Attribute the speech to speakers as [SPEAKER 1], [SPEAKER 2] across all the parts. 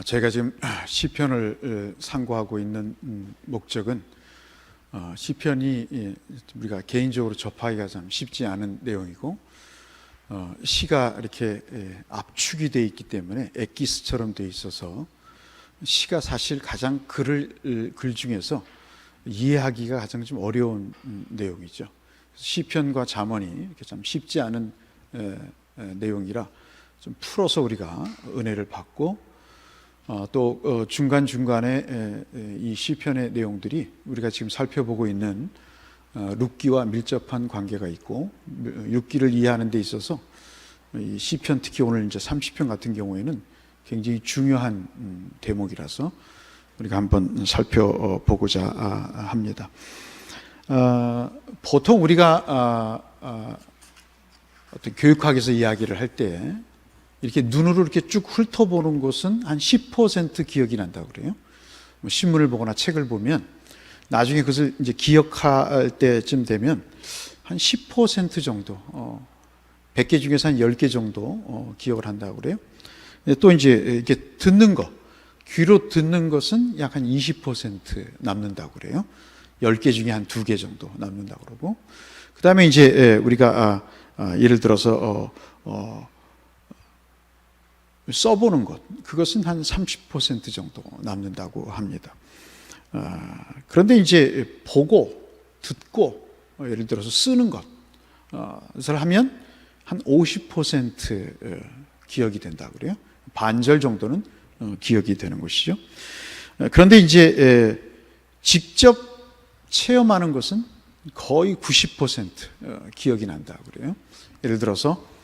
[SPEAKER 1] 제가 지금 시편을 상고하고 있는 목적은 시편이 우리가 개인적으로 접하기가 참 쉽지 않은 내용이고 시가 이렇게 압축이 되어 있기 때문에 엑기스처럼 되어 있어서 시가 사실 가장 글 중에서 이해하기가 가장 좀 어려운 내용이죠. 시편과 잠언이 이렇게 참 쉽지 않은 내용이라 좀 풀어서 우리가 은혜를 받고 또 중간중간에 이 시편의 내용들이 우리가 지금 살펴보고 있는 룻기와 밀접한 관계가 있고 룻기를 이해하는 데 있어서 이 시편, 특히 오늘 이제 30편 같은 경우에는 굉장히 중요한 대목이라서 우리가 한번 살펴보고자 합니다. 보통 우리가 어떤 교육학에서 이야기를 할 때 이렇게 눈으로 이렇게 쭉 훑어보는 것은 한 10% 기억이 난다고 그래요. 신문을 보거나 책을 보면 나중에 그것을 이제 기억할 때쯤 되면 한 10% 정도, 100개 중에서 한 10개 정도 기억을 한다고 그래요. 또 이제 이렇게 듣는 거, 귀로 듣는 것은 약 한 20% 남는다고 그래요. 10개 중에 한 2개 정도 남는다고 그러고, 그 다음에 이제 우리가 예를 들어서 써보는 것, 그것은 한 30% 정도 남는다고 합니다. 그런데 이제 보고, 듣고, 예를 들어서 쓰는 것을 하면 한 50% 기억이 된다고 그래요. 반절 정도는 기억이 되는 것이죠. 그런데 이제 직접 체험하는 것은 거의 90% 기억이 난다고 그래요. 예를 들어서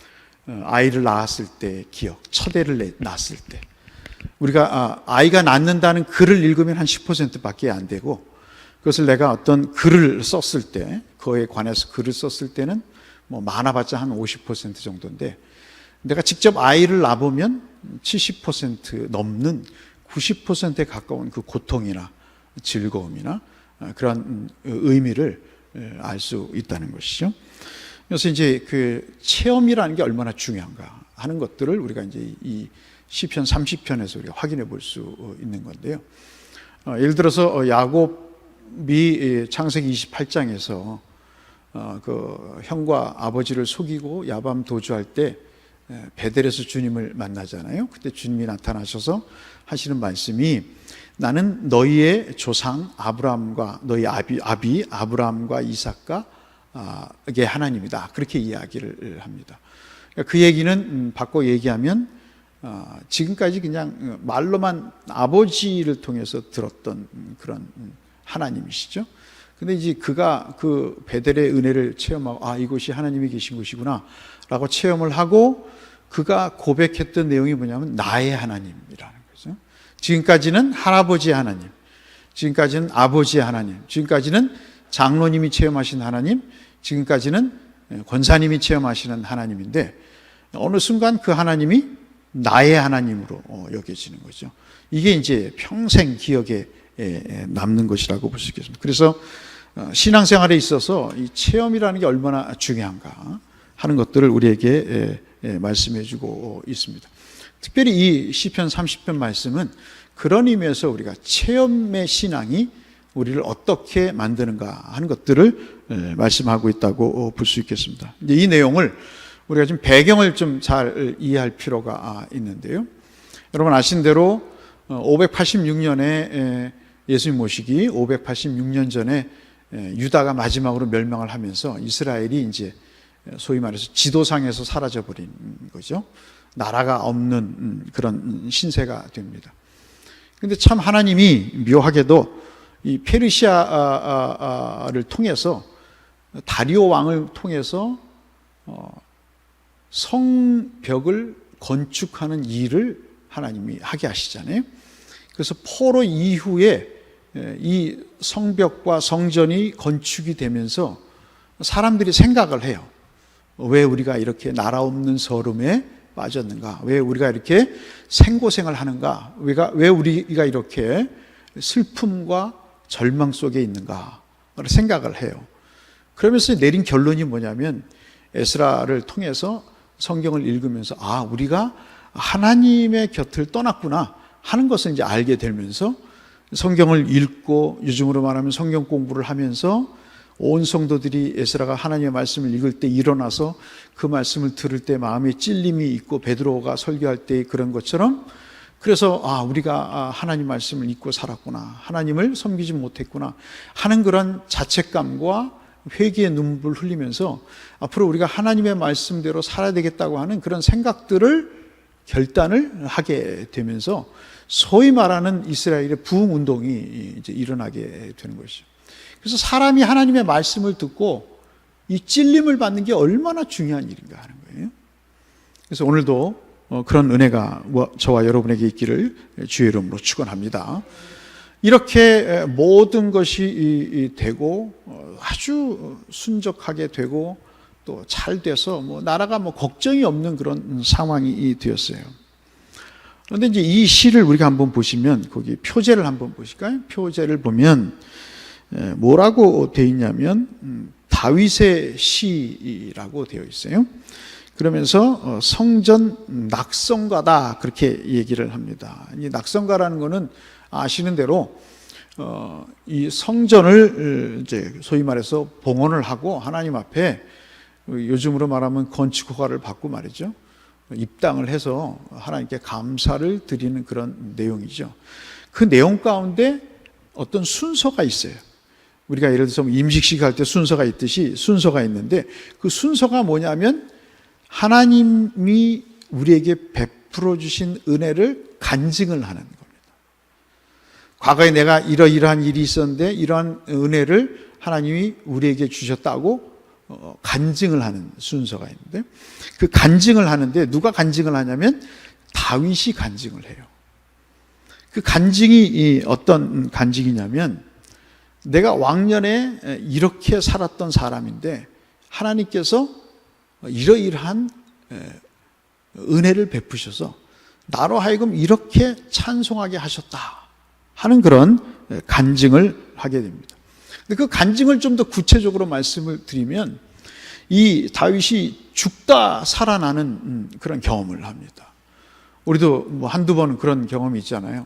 [SPEAKER 1] 아이를 낳았을 때 기억, 첫 애를 낳았을 때 우리가 아이가 낳는다는 글을 읽으면 한 10%밖에 안 되고, 그것을 내가 어떤 글을 썼을 때, 그거에 관해서 글을 썼을 때는 뭐 많아봤자 한 50% 정도인데, 내가 직접 아이를 낳아보면 70% 넘는 90%에 가까운 그 고통이나 즐거움이나 그런 의미를 알 수 있다는 것이죠. 그래서 이제 그 체험이라는 게 얼마나 중요한가 하는 것들을 우리가 이제 이 시편 30편에서 우리가 확인해 볼 수 있는 건데요. 예를 들어서 야곱이 창세기 28장에서 그 형과 아버지를 속이고 야밤 도주할 때 베델에서 주님을 만나잖아요. 그때 주님이 나타나셔서 하시는 말씀이, 나는 너희의 조상 아브라함과 너희 아비 아브라함과 이삭과 게 하나님이다. 그렇게 이야기를 합니다. 그 얘기는 바꿔 얘기하면 지금까지 그냥 말로만 아버지를 통해서 들었던 그런 하나님이시죠. 근데 이제 그가 그 베델의 은혜를 체험하고 이곳이 하나님이 계신 곳이구나 라고 체험을 하고, 그가 고백했던 내용이 뭐냐면 나의 하나님이라는 거죠. 지금까지는 할아버지의 하나님, 지금까지는 아버지의 하나님, 지금까지는 장로님이 체험하신 하나님, 지금까지는 권사님이 체험하시는 하나님인데 어느 순간 그 하나님이 나의 하나님으로 여겨지는 거죠. 이게 이제 평생 기억에 남는 것이라고 볼 수 있겠습니다. 그래서 신앙생활에 있어서 이 체험이라는 게 얼마나 중요한가 하는 것들을 우리에게 말씀해 주고 있습니다. 특별히 이 시편 30편 말씀은 그런 의미에서 우리가 체험의 신앙이 우리를 어떻게 만드는가 하는 것들을 말씀하고 있다고 볼 수 있겠습니다. 이제 이 내용을 우리가 좀 배경을 좀 잘 이해할 필요가 있는데요. 여러분 아신 대로 586년에 예수님 모시기 586년 전에 유다가 마지막으로 멸망을 하면서 이스라엘이 이제 소위 말해서 지도상에서 사라져버린 거죠. 나라가 없는 그런 신세가 됩니다. 근데 참 하나님이 묘하게도 이 페르시아를 통해서, 다리오 왕을 통해서 성벽을 건축하는 일을 하나님이 하게 하시잖아요. 그래서 포로 이후에 이 성벽과 성전이 건축이 되면서 사람들이 생각을 해요. 왜 우리가 이렇게 나라 없는 서름에 빠졌는가? 왜 우리가 이렇게 생고생을 하는가? 왜 우리가 이렇게 슬픔과 절망 속에 있는가 생각을 해요. 그러면서 내린 결론이 뭐냐면, 에스라를 통해서 성경을 읽으면서 우리가 하나님의 곁을 떠났구나 하는 것을 이제 알게 되면서 성경을 읽고, 요즘으로 말하면 성경 공부를 하면서 온 성도들이 에스라가 하나님의 말씀을 읽을 때 일어나서 그 말씀을 들을 때 마음에 찔림이 있고, 베드로가 설교할 때 그런 것처럼, 그래서 우리가 하나님 말씀을 잊고 살았구나, 하나님을 섬기지 못했구나 하는 그런 자책감과 회개의 눈물을 흘리면서 앞으로 우리가 하나님의 말씀대로 살아야 되겠다고 하는 그런 생각들을 결단을 하게 되면서 소위 말하는 이스라엘의 부흥 운동이 이제 일어나게 되는 것이죠. 그래서 사람이 하나님의 말씀을 듣고 이 찔림을 받는 게 얼마나 중요한 일인가 하는 거예요. 그래서 오늘도 그런 은혜가 저와 여러분에게 있기를 주의 이름으로 축원합니다. 이렇게 모든 것이 되고 아주 순적하게 되고 또 잘 돼서 나라가 걱정이 없는 그런 상황이 되었어요. 그런데 이제 이 시를 우리가 한번 보시면, 거기 표제를 한번 보실까요? 표제를 보면 뭐라고 되어 있냐면 다윗의 시라고 되어 있어요. 그러면서 성전 낙성가다 그렇게 얘기를 합니다. 이 낙성가라는 거는 아시는 대로 이 성전을 이제 소위 말해서 봉헌을 하고 하나님 앞에 요즘으로 말하면 건축 허가를 받고 말이죠, 입당을 해서 하나님께 감사를 드리는 그런 내용이죠. 그 내용 가운데 어떤 순서가 있어요. 우리가 예를 들어서 임식식 할 때 순서가 있듯이 순서가 있는데, 그 순서가 뭐냐면 하나님이 우리에게 베풀어 주신 은혜를 간증을 하는 겁니다. 과거에 내가 이러이러한 일이 있었는데 이러한 은혜를 하나님이 우리에게 주셨다고 간증을 하는 순서가 있는데, 그 간증을 하는데 누가 간증을 하냐면 다윗이 간증을 해요. 그 간증이 어떤 간증이냐면, 내가 왕년에 이렇게 살았던 사람인데 하나님께서 이러이러한 은혜를 베푸셔서 나로 하여금 이렇게 찬송하게 하셨다 하는 그런 간증을 하게 됩니다. 근데 그 간증을 좀 더 구체적으로 말씀을 드리면, 이 다윗이 죽다 살아나는 그런 경험을 합니다. 우리도 한두 번 그런 경험이 있잖아요.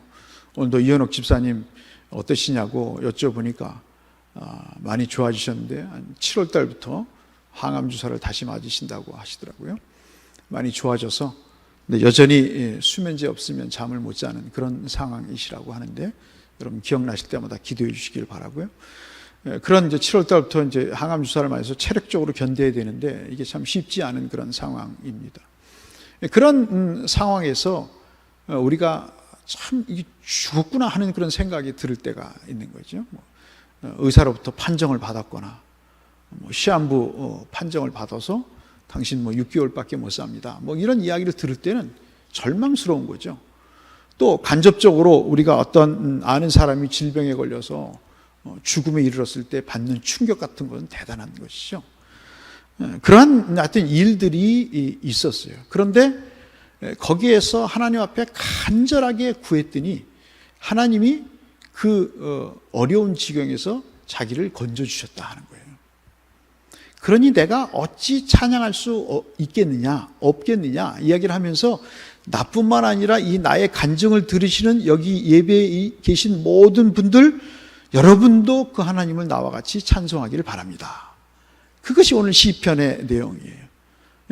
[SPEAKER 1] 오늘도 이현옥 집사님 어떠시냐고 여쭤보니까 많이 좋아지셨는데 한 7월 달부터 항암 주사를 다시 맞으신다고 하시더라고요. 많이 좋아져서, 근데 여전히 수면제 없으면 잠을 못 자는 그런 상황이시라고 하는데, 여러분 기억나실 때마다 기도해 주시길 바라고요. 그런 이제 7월 달부터 이제 항암 주사를 맞아서 체력적으로 견뎌야 되는데 이게 참 쉽지 않은 그런 상황입니다. 그런 상황에서 우리가 참 이게 죽었구나 하는 그런 생각이 들 때가 있는 거죠. 의사로부터 판정을 받았거나 시한부 판정을 받아서 당신 6개월밖에 못 삽니다, 이런 이야기를 들을 때는 절망스러운 거죠. 또 간접적으로 우리가 어떤 아는 사람이 질병에 걸려서 죽음에 이르렀을 때 받는 충격 같은 것은 대단한 것이죠. 그러한 하여튼 일들이 있었어요. 그런데 거기에서 하나님 앞에 간절하게 구했더니 하나님이 그 어려운 지경에서 자기를 건져주셨다 하는 거예요. 그러니 내가 어찌 찬양할 수 있겠느냐, 없겠느냐 이야기를 하면서, 나뿐만 아니라 이 나의 간증을 들으시는 여기 예배에 계신 모든 분들, 여러분도 그 하나님을 나와 같이 찬송하기를 바랍니다. 그것이 오늘 시편의 내용이에요.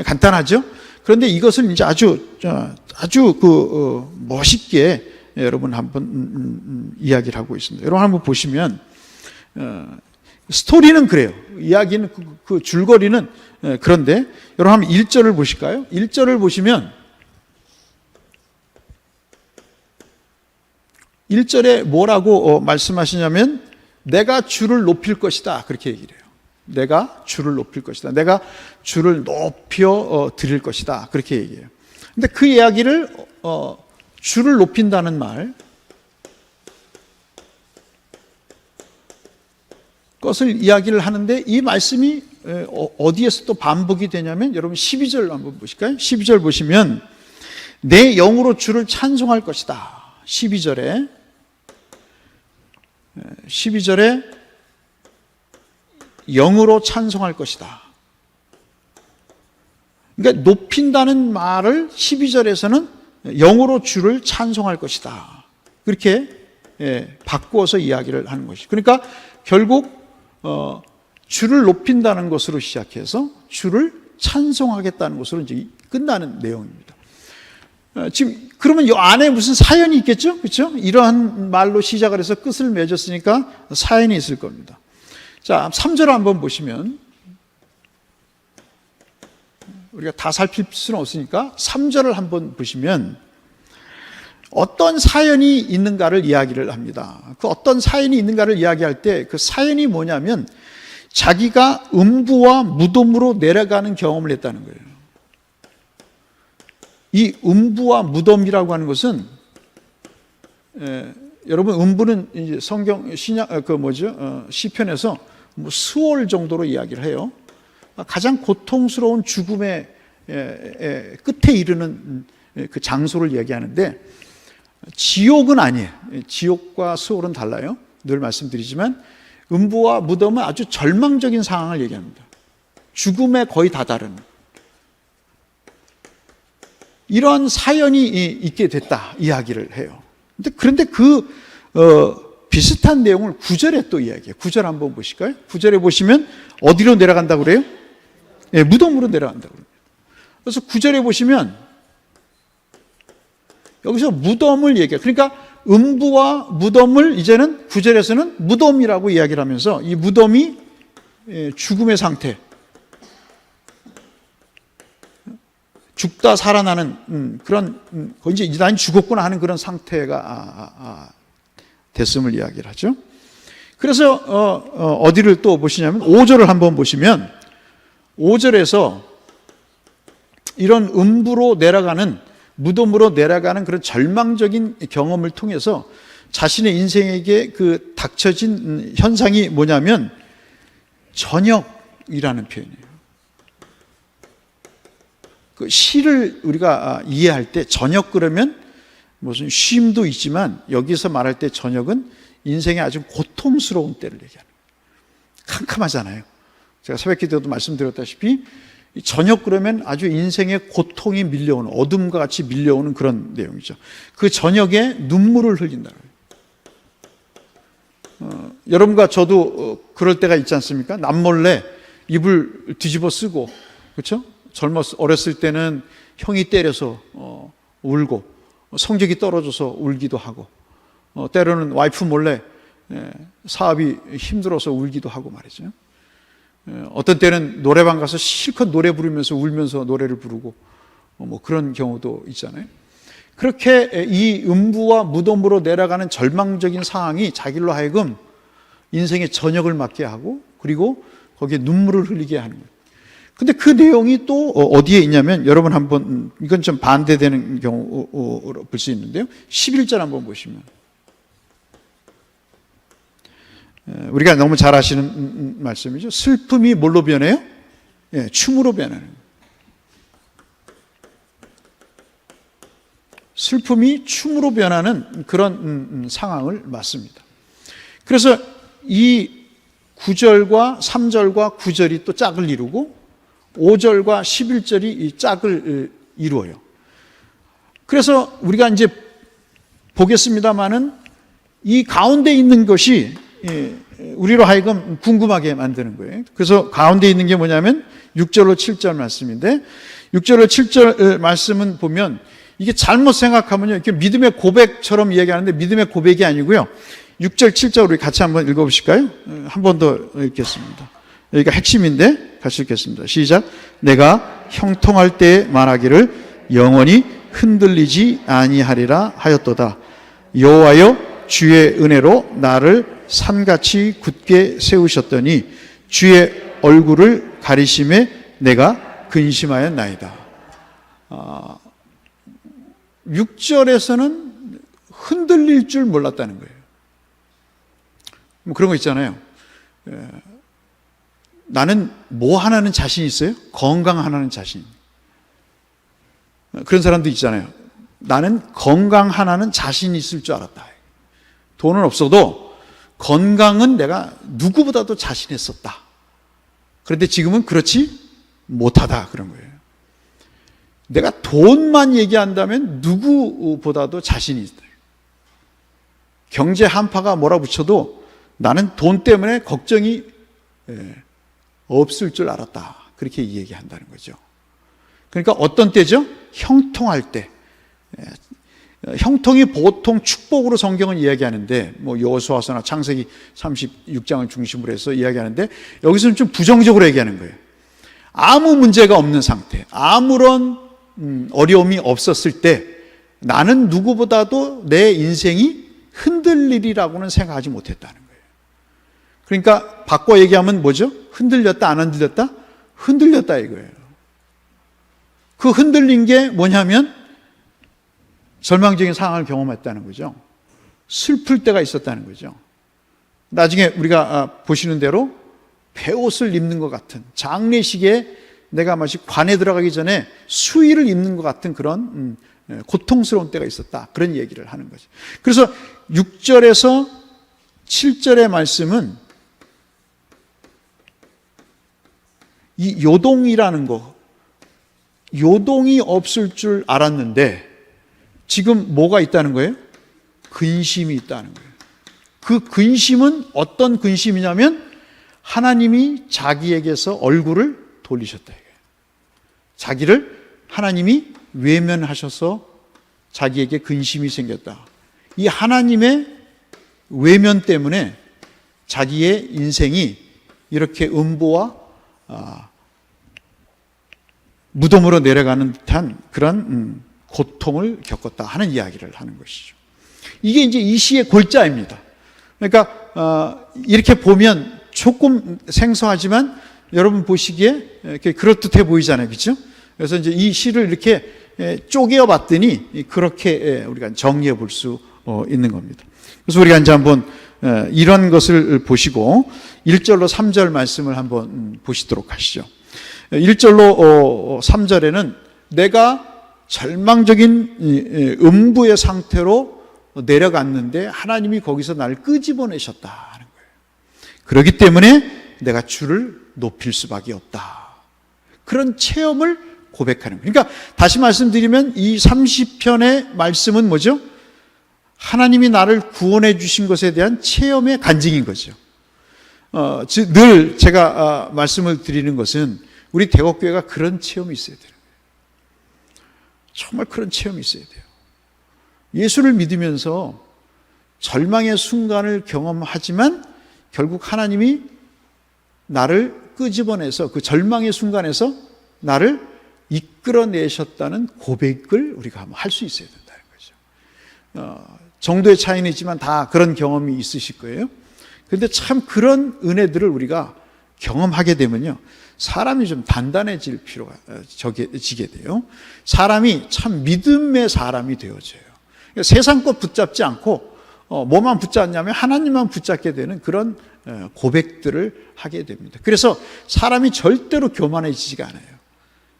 [SPEAKER 1] 간단하죠? 그런데 이것을 이제 아주 멋있게 여러분 한번 이야기를 하고 있습니다. 여러분 한번 보시면 스토리는 그래요. 이야기는 그 줄거리는 그런데 여러분 한번 1절을 보실까요? 1절을 보시면 1절에 뭐라고 말씀하시냐면, 내가 주를 높일 것이다 그렇게 얘기를 해요. 내가 주를 높일 것이다, 내가 주를 높여 드릴 것이다 그렇게 얘기해요. 근데 그 이야기를 주를 높인다는 말, 것을 이야기를 하는데, 이 말씀이 어디에서 또 반복이 되냐면, 여러분 12절 한번 보실까요? 12절 보시면 내 영으로 주를 찬송할 것이다. 12절에 영으로 찬송할 것이다. 그러니까 높인다는 말을 12절에서는 영으로 주를 찬송할 것이다. 그렇게 바꾸어서 이야기를 하는 것이. 그러니까 결국 주를 높인다는 것으로 시작해서 주를 찬송하겠다는 것으로 이제 끝나는 내용입니다. 지금 그러면 이 안에 무슨 사연이 있겠죠? 그렇죠? 이러한 말로 시작을 해서 끝을 맺었으니까 사연이 있을 겁니다. 자, 3절 한번 보시면, 우리가 다 살필 수는 없으니까 3절을 한번 보시면 어떤 사연이 있는가를 이야기를 합니다. 그 어떤 사연이 있는가를 이야기할 때 그 사연이 뭐냐면 자기가 음부와 무덤으로 내려가는 경험을 했다는 거예요. 이 음부와 무덤이라고 하는 것은 여러분 음부는 이제 성경 시편에서 뭐 수월 정도로 이야기를 해요. 가장 고통스러운 죽음의 끝에 이르는 그 장소를 얘기하는데 지옥은 아니에요. 지옥과 수월은 달라요. 늘 말씀드리지만 음부와 무덤은 아주 절망적인 상황을 얘기합니다. 죽음에 거의 다다른 이런 사연이 있게 됐다 이야기를 해요. 그런데 그 비슷한 내용을 9절에 또 이야기해요. 9절 한번 보실까요? 9절에 보시면 어디로 내려간다고 그래요? 무덤으로 내려간다고 그래요. 그래서 9절에 보시면 여기서 무덤을 얘기해요. 그러니까 음부와 무덤을 이제는 9절에서는 무덤이라고 이야기를 하면서 이 무덤이 죽음의 죽다 살아나는 그런 이제 난 죽었구나 하는 그런 상태가 됐음을 이야기를 하죠. 그래서 어디를 또 보시냐면 5절을 한번 보시면 5절에서 이런 음부로 내려가는 무덤으로 내려가는 그런 절망적인 경험을 통해서 자신의 인생에게 그 닥쳐진 현상이 뭐냐면 전역이라는 표현이에요. 그 시를 우리가 이해할 때 전역 그러면 무슨 쉼도 있지만 여기서 말할 때 전역은 인생의 아주 고통스러운 때를 얘기하는 거예요. 캄캄하잖아요. 제가 새벽기도도 말씀드렸다시피 전역 그러면 아주 인생의 고통이 밀려오는 어둠과 같이 밀려오는 그런 내용이죠. 그 전역에 눈물을 흘린다는 거예요. 여러분과 저도 그럴 때가 있지 않습니까? 남몰래 이불 뒤집어 쓰고 그렇죠? 어렸을 때는 형이 때려서 울고 성적이 떨어져서 울기도 하고 때로는 와이프 몰래 사업이 힘들어서 울기도 하고 말이죠. 어떤 때는 노래방 가서 실컷 노래 부르면서 울면서 노래를 부르고 뭐 그런 경우도 있잖아요. 그렇게 이 음부와 무덤으로 내려가는 절망적인 상황이 자기로 하여금 인생의 전역을 맞게 하고 그리고 거기에 눈물을 흘리게 하는 거예요. 근데 그 내용이 또 어디에 있냐면 여러분 한번 이건 좀 반대되는 경우로 볼 수 있는데요. 11절 한번 보시면 우리가 너무 잘 아시는 말씀이죠. 슬픔이 뭘로 변해요? 춤으로 변하는. 슬픔이 춤으로 변하는 그런 상황을 맞습니다. 그래서 이 9절과 3절과 9절이 또 짝을 이루고 5절과 11절이 이 짝을 이루어요. 그래서 우리가 이제 보겠습니다마는 이 가운데 있는 것이 우리로 하여금 궁금하게 만드는 거예요. 그래서 가운데 있는 게 뭐냐면 6절로 7절 말씀인데 6절로 7절 말씀은 보면 이게 잘못 생각하면요. 이렇게 믿음의 고백처럼 이야기하는데 믿음의 고백이 아니고요. 6절, 7절 우리 같이 한번 읽어보실까요? 한 번 더 읽겠습니다. 여기가 핵심인데 같이 읽겠습니다. 시작. 내가 형통할 때에 말하기를 영원히 흔들리지 아니하리라 하였도다. 여호와여 주의 은혜로 나를 산같이 굳게 세우셨더니 주의 얼굴을 가리심에 내가 근심하였나이다. 6절에서는 흔들릴 줄 몰랐다는 거예요. 뭐 그런 거 있잖아요. 나는 뭐 하나는 자신 있어요? 건강 하나는 자신. 그런 사람도 있잖아요. 나는 건강 하나는 자신 있을 줄 알았다. 돈은 없어도 건강은 내가 누구보다도 자신했었다. 그런데 지금은 그렇지 못하다 그런 거예요. 내가 돈만 얘기한다면 누구보다도 자신이 있다. 경제 한파가 몰아붙여도 나는 돈 때문에 걱정이 없을 줄 알았다. 그렇게 얘기한다는 거죠. 그러니까 어떤 때죠? 형통할 때. 형통이 보통 축복으로 성경은 이야기하는데, 뭐 여호수아서나 창세기 36장을 중심으로 해서 이야기하는데, 여기서는 좀 부정적으로 얘기하는 거예요. 아무 문제가 없는 상태, 아무런 어려움이 없었을 때 나는 누구보다도 내 인생이 흔들리리라고는 생각하지 못했다는 거예요. 그러니까 바꿔 얘기하면 뭐죠? 흔들렸다, 안 흔들렸다? 흔들렸다 이거예요. 그 흔들린 게 뭐냐면 절망적인 상황을 경험했다는 거죠. 슬플 때가 있었다는 거죠. 나중에 우리가 보시는 대로 베옷을 입는 것 같은, 장례식에 내가 마치 관에 들어가기 전에 수의를 입는 것 같은 그런 고통스러운 때가 있었다. 그런 얘기를 하는 거죠. 그래서 6절에서 7절의 말씀은 이 요동이라는 거, 요동이 없을 줄 알았는데 지금 뭐가 있다는 거예요? 근심이 있다는 거예요. 그 근심은 어떤 근심이냐면 하나님이 자기에게서 얼굴을 돌리셨다. 자기를 하나님이 외면하셔서 자기에게 근심이 생겼다. 이 하나님의 외면 때문에 자기의 인생이 이렇게 음보와 무덤으로 내려가는 듯한 그런 고통을 겪었다 하는 이야기를 하는 것이죠. 이게 이제 이 시의 골자입니다. 그러니까 이렇게 보면 조금 생소하지만 여러분 보시기에 이렇게 그럴듯해 보이잖아요, 그렇죠? 그래서 이제 이 시를 이렇게 쪼개어 봤더니 그렇게 우리가 정리해 볼 수 있는 겁니다. 그래서 우리가 이제 한번 이런 것을 보시고 1절로 3절 말씀을 한번 보시도록 하시죠. 1절로 3절에는 내가 절망적인 음부의 상태로 내려갔는데 하나님이 거기서 나를 끄집어내셨다 하는 거예요. 그렇기 때문에 내가 주를 높일 수밖에 없다. 그런 체험을 고백하는 거예요. 그러니까 다시 말씀드리면 이 30편의 말씀은 뭐죠? 하나님이 나를 구원해 주신 것에 대한 체험의 간증인 거죠. 늘 제가 말씀을 드리는 것은 우리 대곡교회가 그런 체험이 있어야 돼요. 정말 그런 체험이 있어야 돼요. 예수를 믿으면서 절망의 순간을 경험하지만 결국 하나님이 나를 끄집어내서 그 절망의 순간에서 나를 이끌어내셨다는 고백을 우리가 한번 할 수 있어야 된다는 거죠. 정도의 차이는 있지만 다 그런 경험이 있으실 거예요. 그런데 참 그런 은혜들을 우리가 경험하게 되면요, 사람이 좀 단단해질 필요가 지게 돼요. 사람이 참 믿음의 사람이 되어져요. 그러니까 세상 것 붙잡지 않고 뭐만 붙잡냐면 하나님만 붙잡게 되는 그런 고백들을 하게 됩니다. 그래서 사람이 절대로 교만해지지가 않아요.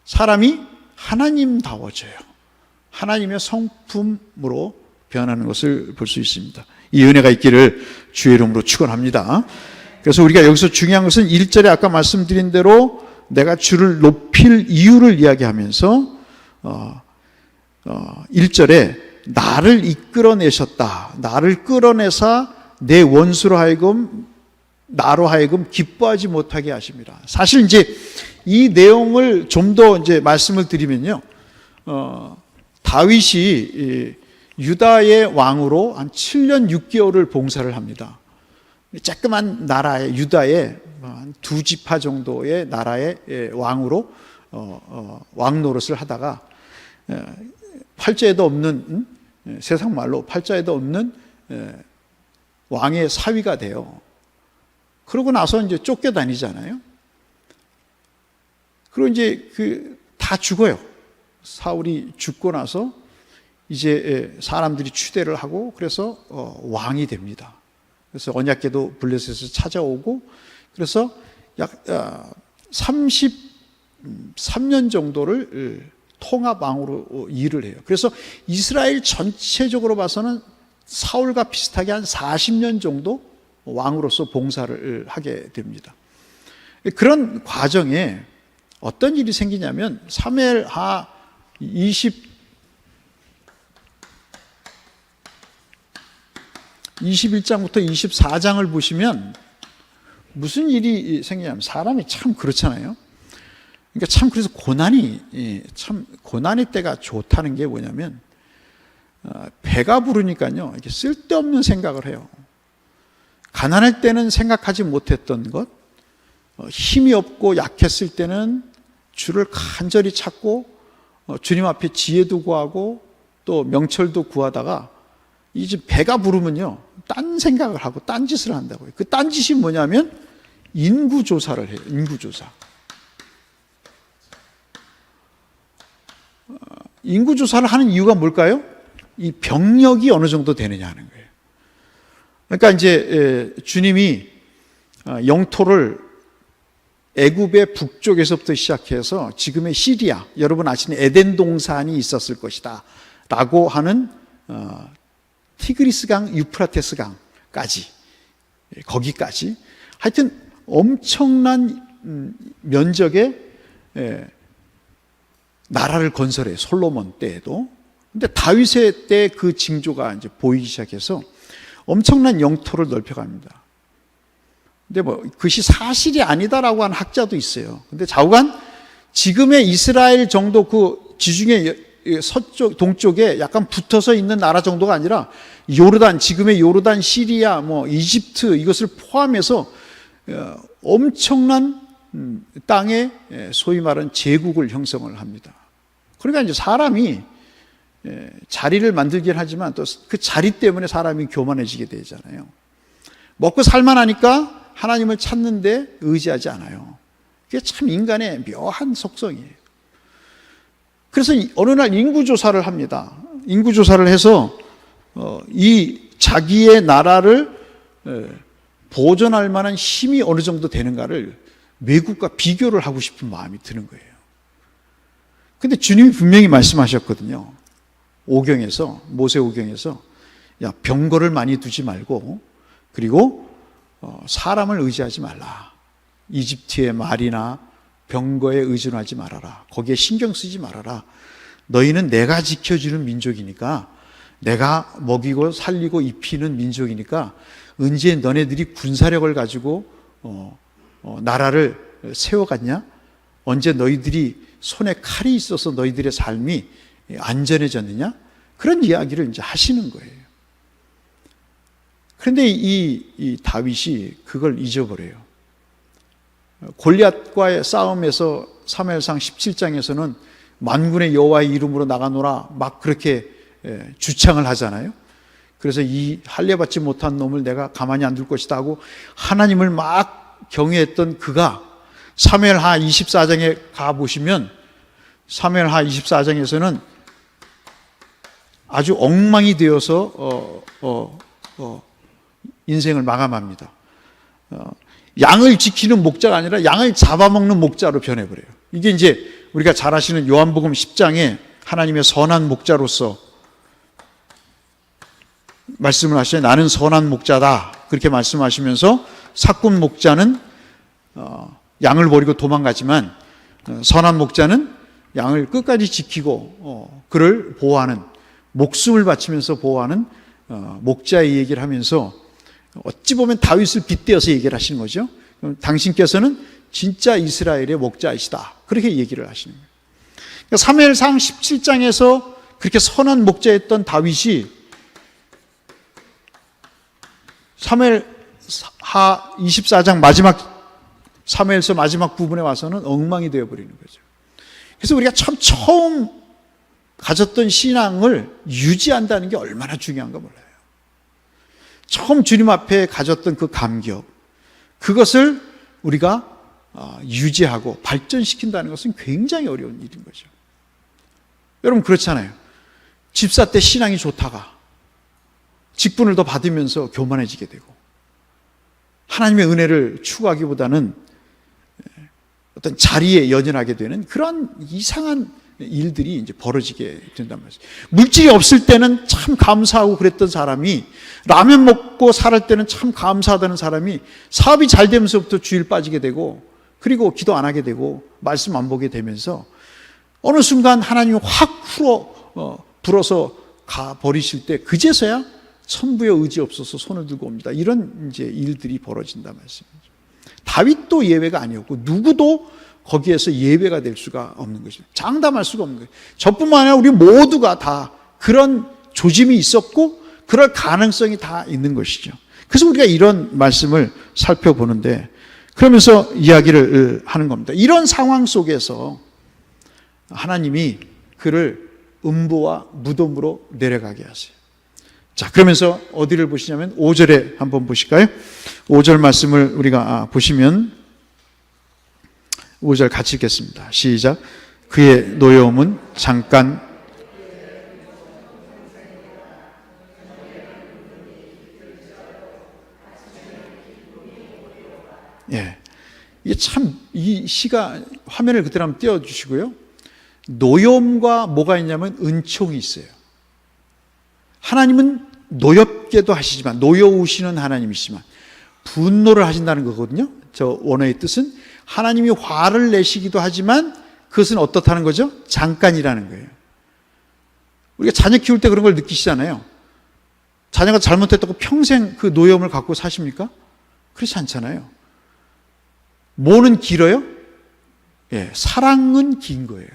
[SPEAKER 1] 사람이 하나님다워져요. 하나님의 성품으로 변하는 것을 볼 수 있습니다. 이 은혜가 있기를 주의 이름으로 축원합니다. 그래서 우리가 여기서 중요한 것은 1절에 아까 말씀드린 대로 내가 주를 높일 이유를 이야기하면서 1절에 나를 이끌어내셨다. 나를 끌어내사 내 원수로 하여금 나로 하여금 기뻐하지 못하게 하십니다. 사실 이제 이 내용을 좀 더 이제 말씀을 드리면요, 다윗이 유다의 왕으로 한 7년 6개월을 봉사를 합니다. 조그만 나라의 유다의 한 두 지파 정도의 나라의 왕으로 왕 노릇을 하다가 팔자에도 없는, 세상 말로 팔자에도 없는 왕의 사위가 돼요. 그러고 나서 이제 쫓겨다니잖아요. 그리고 이제 다 죽어요. 사울이 죽고 나서 이제 사람들이 추대를 하고 그래서 왕이 됩니다. 그래서 언약궤도 블레셋에서 찾아오고 그래서 약 33년 정도를 통합왕으로 일을 해요. 그래서 이스라엘 전체적으로 봐서는 사울과 비슷하게 한 40년 정도 왕으로서 봉사를 하게 됩니다. 그런 과정에 어떤 일이 생기냐면 사무엘하 21장부터 24장을 보시면 무슨 일이 생기냐면 사람이 참 그렇잖아요. 그러니까 참 그래서 고난의 때가 좋다는 게 뭐냐면 배가 부르니까요 이렇게 쓸데없는 생각을 해요. 가난할 때는 생각하지 못했던 것, 힘이 없고 약했을 때는 주를 간절히 찾고 주님 앞에 지혜도 구하고 또 명철도 구하다가 이제 배가 부르면요 딴 생각을 하고 딴 짓을 한다고요. 그 딴 짓이 뭐냐면 인구조사를 해요. 인구조사. 인구조사를 하는 이유가 뭘까요? 이 병력이 어느 정도 되느냐 하는 거예요. 그러니까 이제 주님이 영토를 애굽의 북쪽에서부터 시작해서 지금의 시리아, 여러분 아시는 에덴 동산이 있었을 것이다 라고 하는 티그리스강, 유프라테스 강까지, 거기까지 하여튼 엄청난 면적의 나라를 건설해요. 솔로몬 때에도. 근데 다윗의 때 그 징조가 이제 보이기 시작해서 엄청난 영토를 넓혀갑니다. 근데 뭐 그것이 사실이 아니다라고 하는 학자도 있어요. 근데 좌우간 지금의 이스라엘 정도 그 지중해 서쪽 동쪽에 약간 붙어서 있는 나라 정도가 아니라 요르단, 지금의 요르단, 시리아, 뭐 이집트 이것을 포함해서 엄청난 땅에 소위 말하는 제국을 형성을 합니다. 그러니까 이제 사람이 자리를 만들긴 하지만 또 그 자리 때문에 사람이 교만해지게 되잖아요. 먹고 살만하니까 하나님을 찾는데 의지하지 않아요. 그게 참 인간의 묘한 속성이에요. 그래서 어느 날 인구조사를 합니다. 인구조사를 해서 이 자기의 나라를 보존할 만한 힘이 어느 정도 되는가를 외국과 비교를 하고 싶은 마음이 드는 거예요. 근데 주님이 분명히 말씀하셨거든요. 오경에서, 모세 오경에서 야, 병거를 많이 두지 말고 그리고 사람을 의지하지 말라. 이집트의 말이나 병거에 의존하지 말아라. 거기에 신경 쓰지 말아라. 너희는 내가 지켜주는 민족이니까, 내가 먹이고 살리고 입히는 민족이니까 언제 너네들이 군사력을 가지고 나라를 세워갔냐? 언제 너희들이 손에 칼이 있어서 너희들의 삶이 안전해졌느냐? 그런 이야기를 이제 하시는 거예요. 그런데 이 다윗이 그걸 잊어버려요. 골리앗과의 싸움에서 사무엘상 17장에서는 만군의 여호와의 이름으로 나가노라 막 그렇게 주창을 하잖아요. 그래서 이 할례받지 못한 놈을 내가 가만히 안 둘 것이다 하고 하나님을 막 경외했던 그가 사무엘하 24장에 가보시면 사무엘하 24장에서는 아주 엉망이 되어서 인생을 마감합니다. 양을 지키는 목자가 아니라 양을 잡아먹는 목자로 변해버려요. 이게 이제 우리가 잘 아시는 요한복음 10장에 하나님의 선한 목자로서 말씀을 하시죠. 나는 선한 목자다. 그렇게 말씀하시면서 삭군 목자는 양을 버리고 도망가지만 선한 목자는 양을 끝까지 지키고 그를 보호하는, 목숨을 바치면서 보호하는 목자의 얘기를 하면서 어찌 보면 다윗을 빗대어서 얘기를 하시는 거죠. 당신께서는 진짜 이스라엘의 목자이시다. 그렇게 얘기를 하시는 거예요. 그러니까 사무엘상 17장에서 그렇게 선한 목자였던 다윗이 사무엘하 24장 사무엘서 마지막 부분에 와서는 엉망이 되어버리는 거죠. 그래서 우리가 처음 가졌던 신앙을 유지한다는 게 얼마나 중요한가 몰라요. 처음 주님 앞에 가졌던 그 감격, 그것을 우리가 유지하고 발전시킨다는 것은 굉장히 어려운 일인 거죠. 여러분 그렇잖아요. 집사 때 신앙이 좋다가 직분을 더 받으면서 교만해지게 되고 하나님의 은혜를 추구하기보다는 어떤 자리에 연연하게 되는 그런 이상한 일들이 이제 벌어지게 된단 말이죠. 물질이 없을 때는 참 감사하고 그랬던 사람이, 라면 먹고 살을 때는 참 감사하다는 사람이 사업이 잘 되면서부터 주일 빠지게 되고, 그리고 기도 안 하게 되고 말씀 안 보게 되면서 어느 순간 하나님이 확 불어서 가버리실 때 그제서야 천부의 의지 없어서 손을 들고 옵니다. 이런 이제 일들이 벌어진다 말씀이죠. 다윗도 예외가 아니었고 누구도 거기에서 예외가 될 수가 없는 것이죠. 장담할 수가 없는 거예요. 저뿐만 아니라 우리 모두가 다 그런 조짐이 있었고 그럴 가능성이 다 있는 것이죠. 그래서 우리가 이런 말씀을 살펴보는데 그러면서 이야기를 하는 겁니다. 이런 상황 속에서 하나님이 그를 음보와 무덤으로 내려가게 하세요. 자, 그러면서 어디를 보시냐면 5절에 한번 보실까요? 5절 말씀을 우리가 보시면 5절 같이 읽겠습니다. 시작. 그의 노여움은 잠깐 예. 이게 참, 이 시가 화면을 그대로 한번 띄워주시고요. 노여움과 뭐가 있냐면 은총이 있어요. 하나님은 노엽게도 하시지만, 노여우시는 하나님이시지만, 분노를 하신다는 거거든요. 저 원어의 뜻은 하나님이 화를 내시기도 하지만 그것은 어떻다는 거죠? 잠깐이라는 거예요. 우리가 자녀 키울 때 그런 걸 느끼시잖아요. 자녀가 잘못했다고 평생 그 노여움을 갖고 사십니까? 그렇지 않잖아요. 뭐는 길어요? 예, 사랑은 긴 거예요.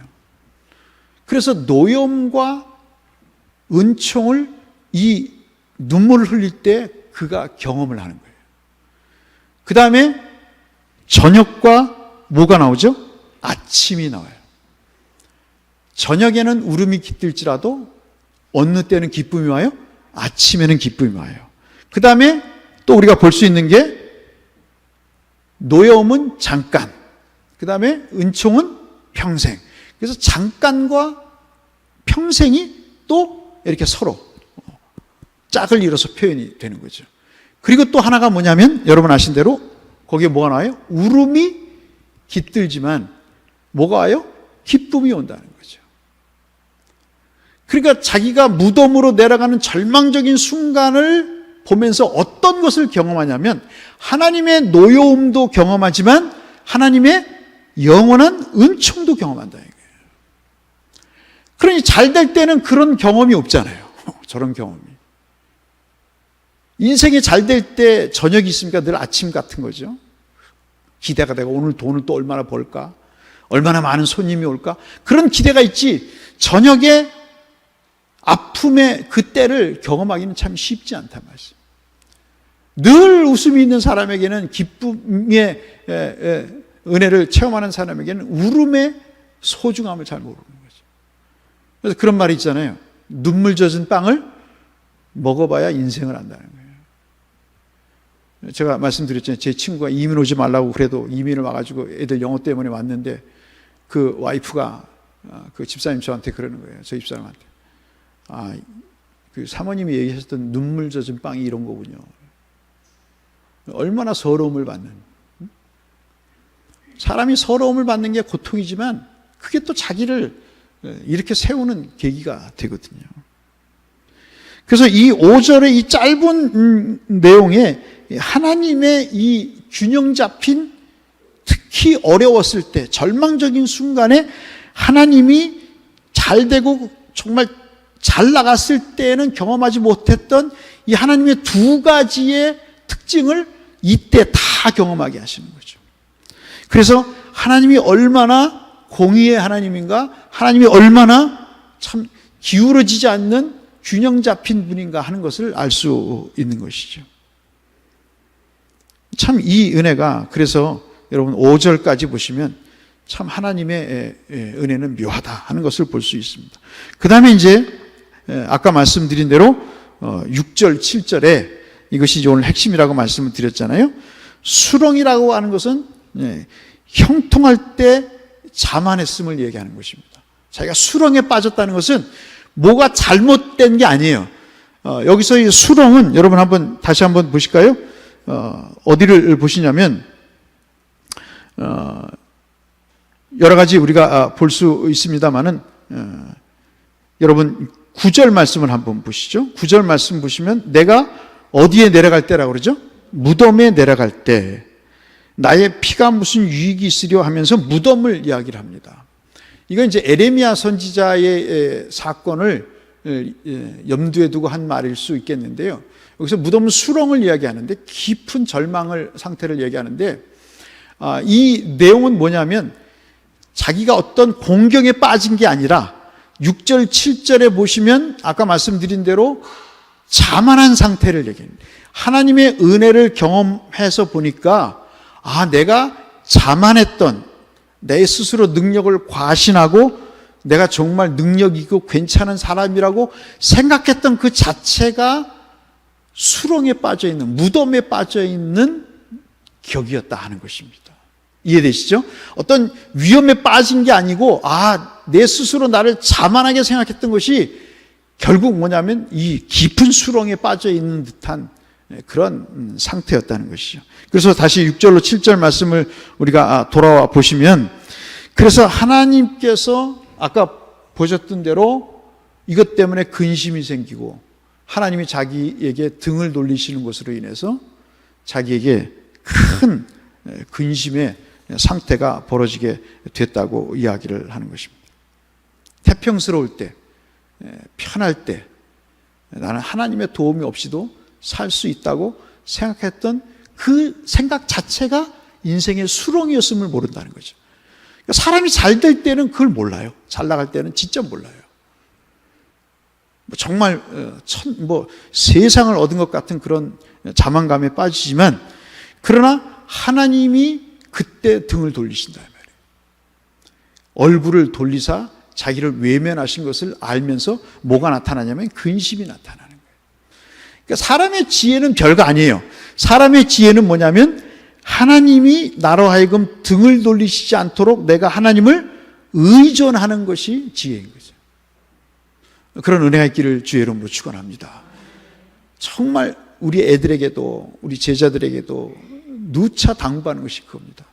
[SPEAKER 1] 그래서 노여움과 은총을 이 눈물을 흘릴 때 그가 경험을 하는 거예요. 그 다음에 저녁과 뭐가 나오죠? 아침이 나와요. 저녁에는 울음이 깃들지라도 어느 때는 기쁨이 와요? 아침에는 기쁨이 와요. 그 다음에 또 우리가 볼 수 있는 게 노여움은 잠깐, 그 다음에 은총은 평생. 그래서 잠깐과 평생이 또 이렇게 서로 짝을 이뤄서 표현이 되는 거죠. 그리고 또 하나가 뭐냐면 여러분 아신 대로 거기에 뭐가 나와요? 울음이 깃들지만 뭐가 와요? 기쁨이 온다는 거죠. 그러니까 자기가 무덤으로 내려가는 절망적인 순간을 보면서 어떤 것을 경험하냐면 하나님의 노여움도 경험하지만 하나님의 영원한 은총도 경험한다는 거예요. 그러니 잘 될 때는 그런 경험이 없잖아요. 저런 경험이. 인생이 잘 될 때 저녁이 있으니까 늘 아침 같은 거죠. 기대가 되고 오늘 돈을 또 얼마나 벌까? 얼마나 많은 손님이 올까? 그런 기대가 있지 저녁에 아픔의 그때를 경험하기는 참 쉽지 않단 말이죠. 늘 웃음이 있는 사람에게는 기쁨의 은혜를 체험하는 사람에게는 울음의 소중함을 잘 모르는 거죠. 그래서 그런 말이 있잖아요. 눈물 젖은 빵을 먹어봐야 인생을 안다는 거예요. 제가 말씀드렸잖아요. 제 친구가 이민 오지 말라고 그래도 이민을 와가지고 애들 영어 때문에 왔는데 그 와이프가 그 집사님 저한테 그러는 거예요. 저 집사님한테. 그 사모님이 얘기하셨던 눈물 젖은 빵이 이런 거군요. 얼마나 서러움을 받는. 사람이 서러움을 받는 게 고통이지만 그게 또 자기를 이렇게 세우는 계기가 되거든요. 그래서 이 5절의 이 짧은 내용에 하나님의 이 균형 잡힌 특히 어려웠을 때 절망적인 순간에 하나님이 잘 되고 정말 잘 나갔을 때는 경험하지 못했던 이 하나님의 두 가지의 특징을 이때 다 경험하게 하시는 거죠. 그래서 하나님이 얼마나 공의의 하나님인가, 하나님이 얼마나 참 기울어지지 않는 균형 잡힌 분인가 하는 것을 알 수 있는 것이죠. 참 이 은혜가 그래서 여러분 5절까지 보시면 참 하나님의 은혜는 묘하다 하는 것을 볼 수 있습니다. 그 다음에 이제 아까 말씀드린 대로 6절, 7절에 이것이 이제 오늘 핵심이라고 말씀을 드렸잖아요. 수렁이라고 하는 것은 형통할 때 자만했음을 얘기하는 것입니다. 자기가 수렁에 빠졌다는 것은 뭐가 잘못된 게 아니에요. 여기서 이 수렁은 여러분 다시 한번 보실까요? 어디를 보시냐면 여러 가지 우리가 볼 수 있습니다만은 여러분 9절 말씀을 한번 보시죠. 9절 말씀 보시면 내가 어디에 내려갈 때라고 그러죠? 무덤에 내려갈 때 나의 피가 무슨 유익이 있으려 하면서 무덤을 이야기를 합니다. 이건 이제 에레미야 선지자의 사건을 염두에 두고 한 말일 수 있겠는데요. 여기서 무덤 수렁을 이야기하는데 깊은 절망을 상태를 얘기하는데 이 내용은 뭐냐면 자기가 어떤 공경에 빠진 게 아니라 6절, 7절에 보시면 아까 말씀드린 대로 자만한 상태를 얘기합니다. 하나님의 은혜를 경험해서 보니까 내가 자만했던 내 스스로 능력을 과신하고 내가 정말 능력 있고 괜찮은 사람이라고 생각했던 그 자체가 수렁에 빠져있는, 무덤에 빠져있는 격이었다 하는 것입니다. 이해되시죠? 어떤 위험에 빠진 게 아니고 내 스스로 나를 자만하게 생각했던 것이 결국 뭐냐면 이 깊은 수렁에 빠져있는 듯한 그런 상태였다는 것이죠. 그래서 다시 6절로 7절 말씀을 우리가 돌아와 보시면, 그래서 하나님께서 아까 보셨던 대로 이것 때문에 근심이 생기고 하나님이 자기에게 등을 돌리시는 것으로 인해서 자기에게 큰 근심의 상태가 벌어지게 됐다고 이야기를 하는 것입니다. 태평스러울 때, 편할 때 나는 하나님의 도움이 없이도 살 수 있다고 생각했던 그 생각 자체가 인생의 수렁이었음을 모른다는 거죠. 그러니까 사람이 잘 될 때는 그걸 몰라요. 잘 나갈 때는 진짜 몰라요. 정말 세상을 얻은 것 같은 그런 자만감에 빠지지만, 그러나 하나님이 그때 등을 돌리신다 말이에요. 얼굴을 돌리사 자기를 외면하신 것을 알면서 뭐가 나타나냐면 근심이 나타나는 거예요. 그러니까 사람의 지혜는 별거 아니에요. 사람의 지혜는 뭐냐면 하나님이 나로 하여금 등을 돌리시지 않도록 내가 하나님을 의존하는 것이 지혜인 거죠. 그런 은혜가 있기를 주의 이름으로 축원합니다. 정말 우리 애들에게도 우리 제자들에게도 누차 당부하는 것이 그겁니다.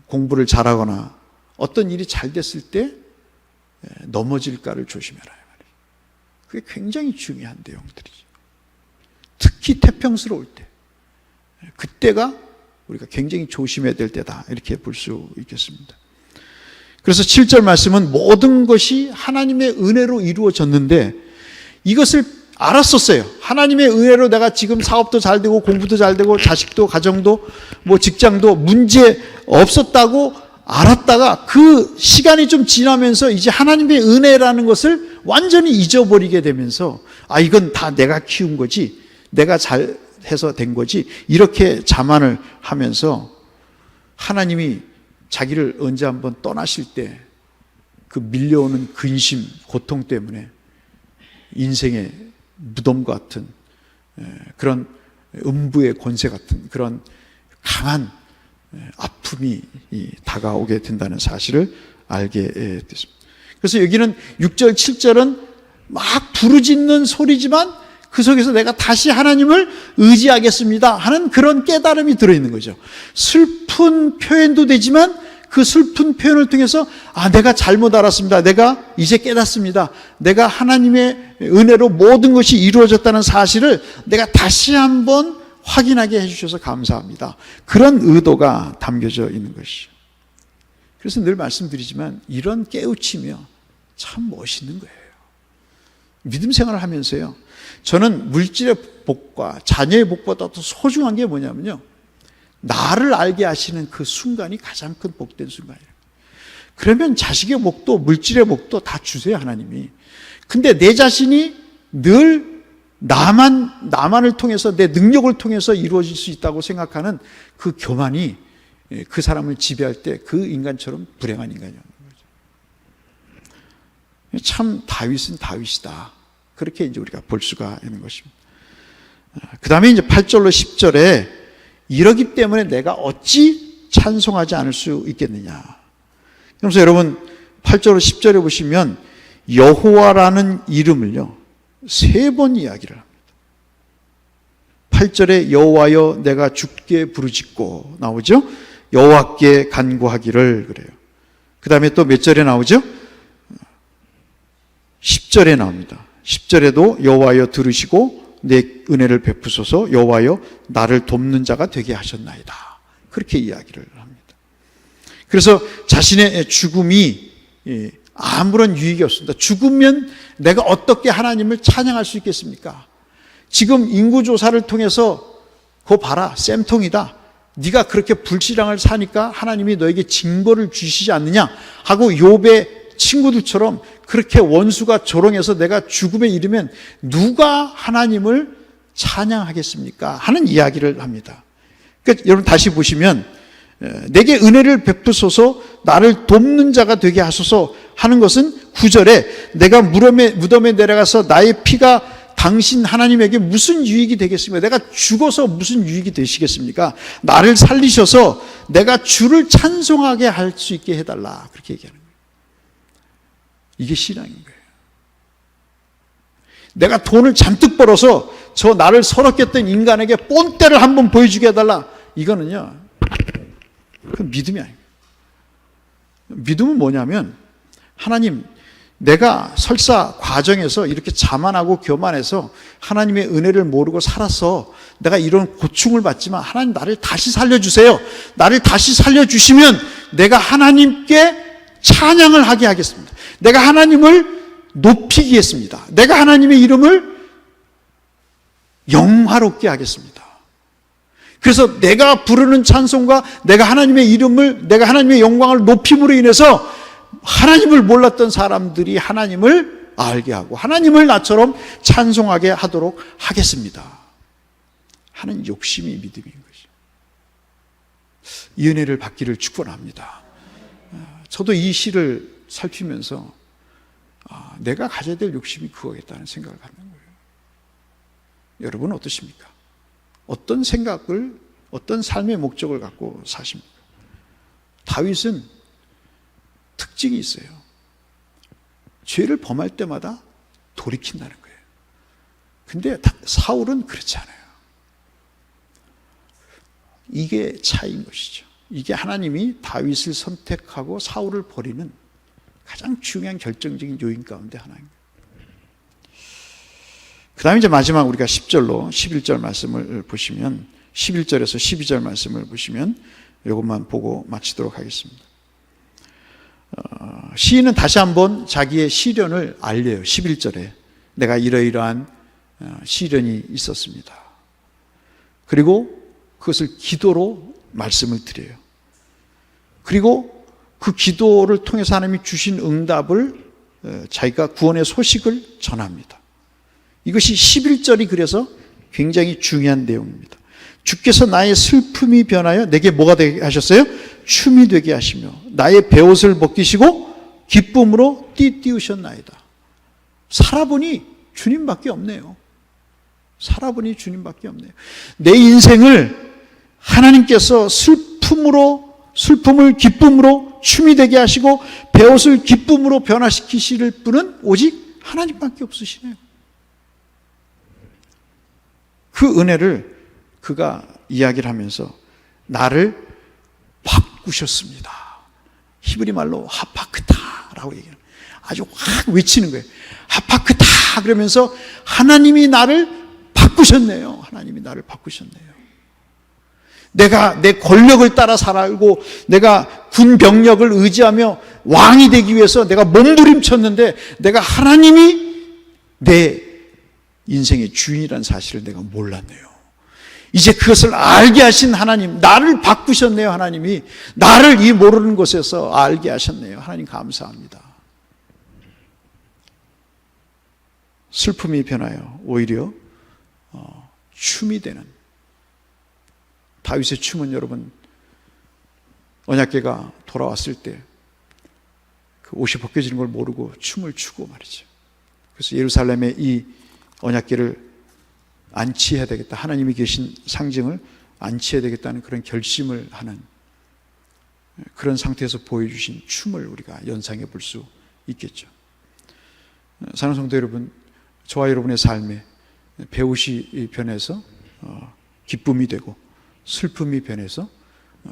[SPEAKER 1] 공부를 잘하거나 어떤 일이 잘 됐을 때 넘어질까를 조심해라. 그게 굉장히 중요한 내용들이죠. 특히 태평스러울 때, 그때가 우리가 굉장히 조심해야 될 때다, 이렇게 볼 수 있겠습니다. 그래서 7절 말씀은 모든 것이 하나님의 은혜로 이루어졌는데 이것을 알았었어요. 하나님의 은혜로 내가 지금 사업도 잘 되고 공부도 잘 되고 자식도 가정도 직장도 문제 없었다고 알았다가 그 시간이 좀 지나면서 이제 하나님의 은혜라는 것을 완전히 잊어버리게 되면서 이건 다 내가 키운 거지, 내가 잘해서 된 거지, 이렇게 자만을 하면서 하나님이 자기를 언제 한번 떠나실 때 그 밀려오는 근심, 고통 때문에 인생의 무덤 같은 그런 음부의 권세 같은 그런 강한 아픔이 다가오게 된다는 사실을 알게 됐습니다. 그래서 여기는 6절, 7절은 막 부르짖는 소리지만 그 속에서 내가 다시 하나님을 의지하겠습니다 하는 그런 깨달음이 들어있는 거죠. 슬픈 표현도 되지만 그 슬픈 표현을 통해서 내가 잘못 알았습니다. 내가 이제 깨닫습니다. 내가 하나님의 은혜로 모든 것이 이루어졌다는 사실을 내가 다시 한번 확인하게 해주셔서 감사합니다. 그런 의도가 담겨져 있는 것이죠. 그래서 늘 말씀드리지만 이런 깨우치며 참 멋있는 거예요. 믿음 생활을 하면서요, 저는 물질의 복과 자녀의 복보다 더 소중한 게 뭐냐면요, 나를 알게 하시는 그 순간이 가장 큰 복된 순간이에요. 그러면 자식의 복도 물질의 복도 다 주세요, 하나님이. 근데 내 자신이 늘 나만을 통해서, 내 능력을 통해서 이루어질 수 있다고 생각하는 그 교만이 그 사람을 지배할 때 그 인간처럼 불행한 인간이라는 거죠. 참 다윗은 다윗이다, 그렇게 이제 우리가 볼 수가 있는 것입니다. 그 다음에 이제 8절로 10절에 이러기 때문에 내가 어찌 찬송하지 않을 수 있겠느냐. 그래서 여러분 8절로 10절에 보시면 여호와라는 이름을요 3번 이야기를 합니다. 8절에 여호와여 내가 주께 부르짖고 나오죠. 여호와께 간구하기를 그래요. 그 다음에 또 몇 절에 나오죠? 10절에 나옵니다. 10절에도 여호와여 들으시고 내 은혜를 베푸소서, 여호와여 나를 돕는 자가 되게 하셨나이다, 그렇게 이야기를 합니다. 그래서 자신의 죽음이 아무런 유익이 없습니다. 죽으면 내가 어떻게 하나님을 찬양할 수 있겠습니까? 지금 인구조사를 통해서 그거 봐라, 쌤통이다. 네가 그렇게 불신앙을 사니까 하나님이 너에게 징벌을 주시지 않느냐 하고 욥의 친구들처럼 그렇게 원수가 조롱해서 내가 죽음에 이르면 누가 하나님을 찬양하겠습니까? 하는 이야기를 합니다. 그러니까 여러분 다시 보시면 내게 은혜를 베푸소서 나를 돕는 자가 되게 하소서 하는 것은 9절에 내가 무덤에 내려가서 나의 피가 당신 하나님에게 무슨 유익이 되겠습니까? 내가 죽어서 무슨 유익이 되시겠습니까? 나를 살리셔서 내가 주를 찬송하게 할 수 있게 해달라. 그렇게 얘기하는 거예요. 이게 신앙인 거예요. 내가 돈을 잔뜩 벌어서 저 나를 서럽게 했던 인간에게 본때를 한번 보여주게 해달라. 이거는요, 그건 믿음이 아니에요. 믿음은 뭐냐면 하나님, 내가 설사 과정에서 이렇게 자만하고 교만해서 하나님의 은혜를 모르고 살아서 내가 이런 고충을 받지만 하나님 나를 다시 살려주세요. 나를 다시 살려주시면 내가 하나님께 찬양을 하게 하겠습니다. 내가 하나님을 높이겠습니다. 내가 하나님의 이름을 영화롭게 하겠습니다. 그래서 내가 부르는 찬송과 내가 하나님의 이름을, 내가 하나님의 영광을 높임으로 인해서 하나님을 몰랐던 사람들이 하나님을 알게 하고 하나님을 나처럼 찬송하게 하도록 하겠습니다 하는 욕심이 믿음인 것이죠. 이 은혜를 받기를 축원합니다. 저도 이 시를 살피면서 내가 가져야 될 욕심이 그거겠다는 생각을 갖는 거예요. 여러분은 어떠십니까? 어떤 생각을, 어떤 삶의 목적을 갖고 사십니까? 다윗은 특징이 있어요. 죄를 범할 때마다 돌이킨다는 거예요. 근데 사울은 그렇지 않아요. 이게 차이인 것이죠. 이게 하나님이 다윗을 선택하고 사울을 버리는 가장 중요한 결정적인 요인 가운데 하나입니다. 그 다음에 이제 마지막 우리가 10절로 11절 말씀을 보시면 11절에서 12절 말씀을 보시면 이것만 보고 마치도록 하겠습니다. 시인은 다시 한번 자기의 시련을 알려요. 11절에 내가 이러이러한 시련이 있었습니다. 그리고 그것을 기도로 말씀을 드려요. 그리고 그 기도를 통해서 하나님이 주신 응답을 자기가 구원의 소식을 전합니다. 이것이 11절이 그래서 굉장히 중요한 내용입니다. 주께서 나의 슬픔이 변하여 내게 뭐가 되게 하셨어요? 춤이 되게 하시며 나의 베옷을 벗기시고 기쁨으로 띠띠우셨나이다. 살아보니 주님밖에 없네요. 살아보니 주님밖에 없네요. 내 인생을 하나님께서 슬픔을 기쁨으로 춤이 되게 하시고 베옷을 기쁨으로 변화시키실 분은 오직 하나님밖에 없으시네요. 그 은혜를 그가 이야기를 하면서 나를 바꾸셨습니다. 히브리 말로 하파크타라고 얘기해요. 아주 확 외치는 거예요. 하파크타 그러면서 하나님이 나를 바꾸셨네요. 하나님이 나를 바꾸셨네요. 내가 내 권력을 따라 살고 내가 군 병력을 의지하며 왕이 되기 위해서 내가 몸부림쳤는데 내가 하나님이 내 인생의 주인이라는 사실을 내가 몰랐네요. 이제 그것을 알게 하신 하나님, 나를 바꾸셨네요. 하나님이 나를 이 모르는 곳에서 알게 하셨네요. 하나님 감사합니다. 슬픔이 변하여 오히려 춤이 되는 다윗의 춤은 여러분 언약궤가 돌아왔을 때 그 옷이 벗겨지는 걸 모르고 춤을 추고 말이죠. 그래서 예루살렘에 이 언약궤를 안치해야 되겠다. 하나님이 계신 상징을 안치해야 되겠다는 그런 결심을 하는 그런 상태에서 보여주신 춤을 우리가 연상해 볼 수 있겠죠. 사랑하는 성도 여러분, 저와 여러분의 삶에 배옷이 변해서 기쁨이 되고 슬픔이 변해서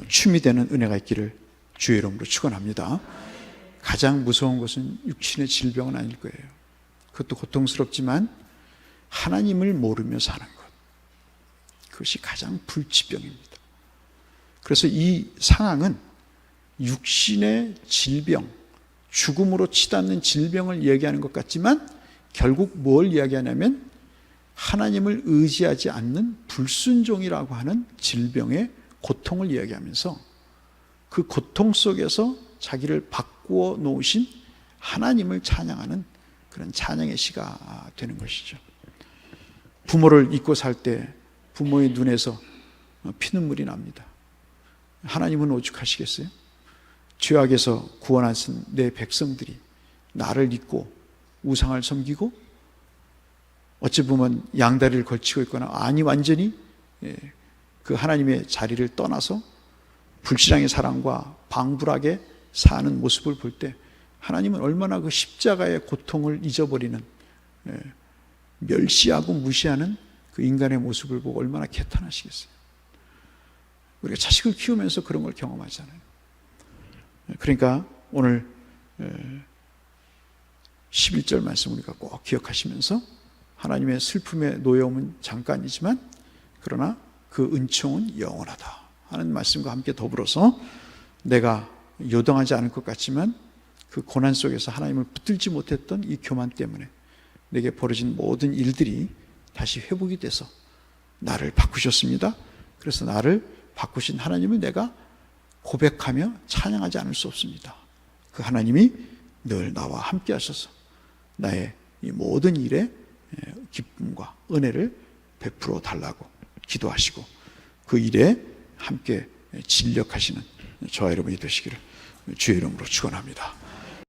[SPEAKER 1] 춤이 되는 은혜가 있기를 주의 이름으로 축원합니다. 가장 무서운 것은 육신의 질병은 아닐 거예요. 그것도 고통스럽지만 하나님을 모르며 사는 것, 그것이 가장 불치병입니다. 그래서 이 상황은 육신의 질병, 죽음으로 치닫는 질병을 얘기하는 것 같지만 결국 뭘 이야기하냐면 하나님을 의지하지 않는 불순종이라고 하는 질병의 고통을 이야기하면서 그 고통 속에서 자기를 바꾸어 놓으신 하나님을 찬양하는 그런 찬양의 시가 되는 것이죠. 부모를 잊고 살 때 부모의 눈에서 피눈물이 납니다. 하나님은 오죽하시겠어요? 죄악에서 구원하신 내 백성들이 나를 잊고 우상을 섬기고 어찌 보면 양다리를 걸치고 있거나 아니 완전히 그 하나님의 자리를 떠나서 불신앙의 사랑과 방불하게 사는 모습을 볼 때 하나님은 얼마나 그 십자가의 고통을 잊어버리는, 멸시하고 무시하는 그 인간의 모습을 보고 얼마나 개탄하시겠어요. 우리가 자식을 키우면서 그런 걸 경험하잖아요. 그러니까 오늘 11절 말씀 우리가 꼭 기억하시면서 하나님의 슬픔의 노여움은 잠깐이지만 그러나 그 은총은 영원하다 하는 말씀과 함께 더불어서 내가 요동하지 않을 것 같지만 그 고난 속에서 하나님을 붙들지 못했던 이 교만 때문에 내게 벌어진 모든 일들이 다시 회복이 돼서 나를 바꾸셨습니다. 그래서 나를 바꾸신 하나님을 내가 고백하며 찬양하지 않을 수 없습니다. 그 하나님이 늘 나와 함께 하셔서 나의 이 모든 일에 기쁨과 은혜를 베풀어 달라고 기도하시고 그 일에 함께 진력하시는 저와 여러분이 되시기를 주의 이름으로 축원합니다.